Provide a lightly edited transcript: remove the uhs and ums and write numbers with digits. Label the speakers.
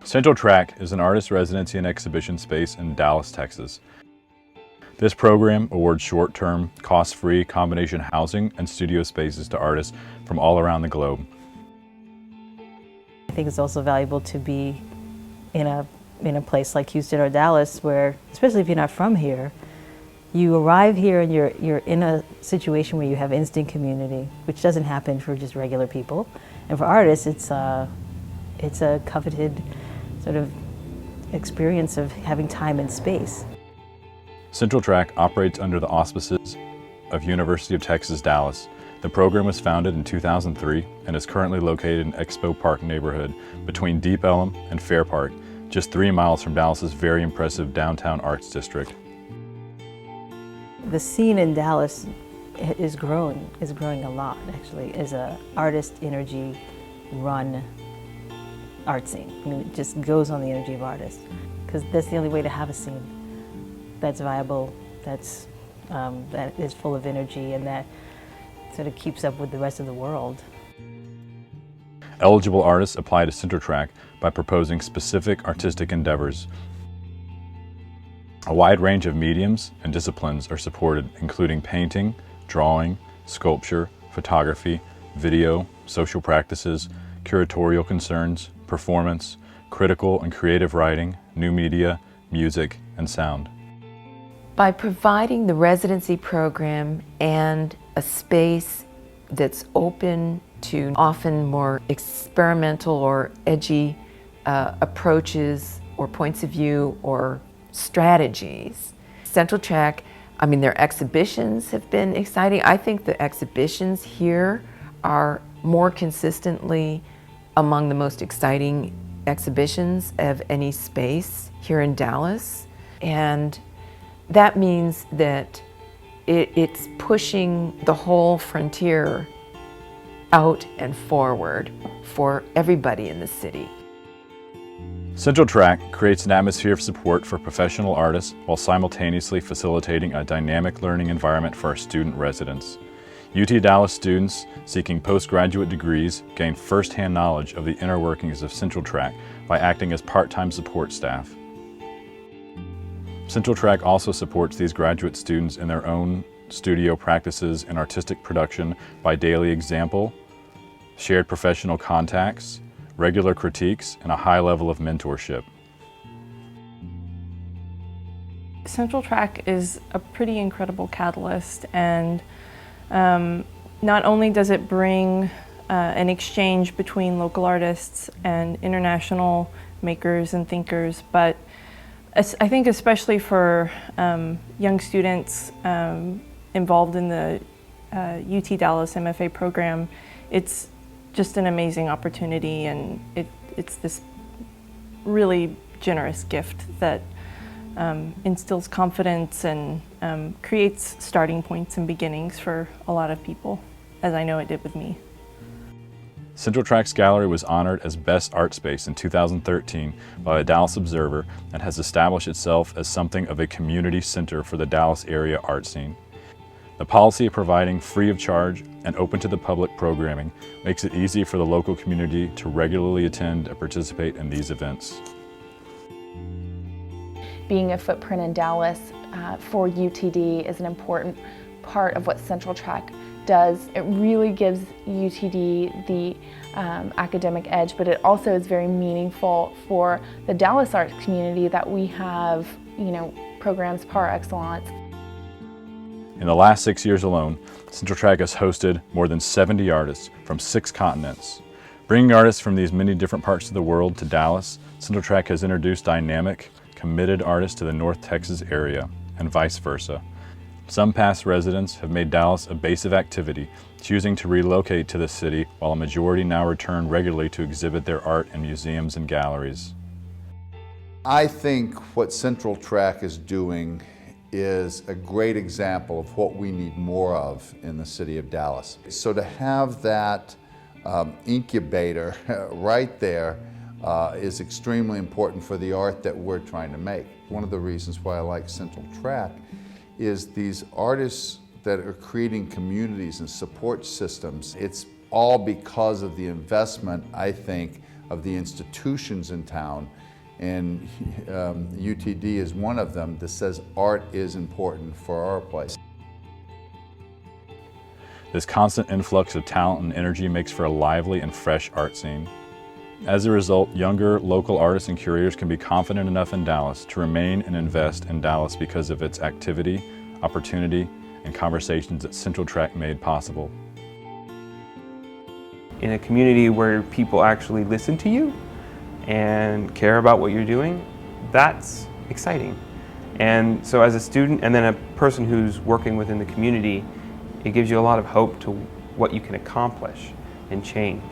Speaker 1: CentralTrak is an artist residency and exhibition space in Dallas, Texas. This program awards short-term, cost-free combination housing and studio spaces to artists from all around the globe.
Speaker 2: I think it's also valuable to be in a place like Houston or Dallas where, especially if you're not from here, you arrive here and you're in a situation where you have instant community, which doesn't happen for just regular people. And for artists, it's a coveted sort of experience of having time and space.
Speaker 1: CentralTrak operates under the auspices of University of Texas, Dallas. The program was founded in 2003 and is currently located in Expo Park neighborhood between Deep Ellum and Fair Park, just 3 miles from Dallas's very impressive downtown arts district.
Speaker 2: The scene in Dallas is growing a lot, actually, as a artist energy run art scene. I mean, it just goes on the energy of artists, because that's the only way to have a scene that's viable, that is full of energy, and that sort of keeps up with the rest of the world.
Speaker 1: Eligible artists apply to CentralTrak by proposing specific artistic endeavors. A wide range of mediums and disciplines are supported, including painting, drawing, sculpture, photography, video, social practices, curatorial concerns, performance, critical and creative writing, new media, music, and sound.
Speaker 3: By providing the residency program and a space that's open to often more experimental or edgy approaches or points of view or strategies, CentralTrak, I mean, their exhibitions have been exciting. I think the exhibitions here are more consistently among the most exciting exhibitions of any space here in Dallas. And that means that it's pushing the whole frontier out and forward for everybody in the city.
Speaker 1: CentralTrak creates an atmosphere of support for professional artists while simultaneously facilitating a dynamic learning environment for our student residents. UT Dallas students seeking postgraduate degrees gain first-hand knowledge of the inner workings of CentralTrak by acting as part-time support staff. CentralTrak also supports these graduate students in their own studio practices and artistic production by daily example, shared professional contacts, regular critiques, and a high level of mentorship.
Speaker 4: CentralTrak is a pretty incredible catalyst, and not only does it bring an exchange between local artists and international makers and thinkers, but I think especially for young students involved in the UT Dallas MFA program, it's just an amazing opportunity, and it's this really generous gift that instills confidence and creates starting points and beginnings for a lot of people, as I know it did with me.
Speaker 1: CentralTrak's gallery was honored as Best Art Space in 2013 by the Dallas Observer and has established itself as something of a community center for the Dallas area art scene. The policy of providing free of charge and open to the public programming makes it easy for the local community to regularly attend and participate in these events.
Speaker 5: Being a footprint in Dallas for UTD is an important part of what CentralTrak does. It really gives UTD the academic edge, but it also is very meaningful for the Dallas arts community that we have, programs par excellence.
Speaker 1: In the last 6 years alone, CentralTrak has hosted more than 70 artists from 6 continents. Bringing artists from these many different parts of the world to Dallas, CentralTrak has introduced dynamic, committed artists to the North Texas area, and vice versa. Some past residents have made Dallas a base of activity, choosing to relocate to the city, while a majority now return regularly to exhibit their art in museums and galleries.
Speaker 6: I think what CentralTrak is doing is a great example of what we need more of in the city of Dallas. So to have that incubator right there is extremely important for the art that we're trying to make. One of the reasons why I like CentralTrak is these artists that are creating communities and support systems. It's all because of the investment, I think, of the institutions in town, and UTD is one of them that says art is important for our place.
Speaker 1: This constant influx of talent and energy makes for a lively and fresh art scene. As a result, younger local artists and curators can be confident enough in Dallas to remain and invest in Dallas because of its activity, opportunity, and conversations that CentralTrak made possible.
Speaker 7: In a community where people actually listen to you and care about what you're doing, that's exciting. And so as a student and then a person who's working within the community, it gives you a lot of hope to what you can accomplish and change.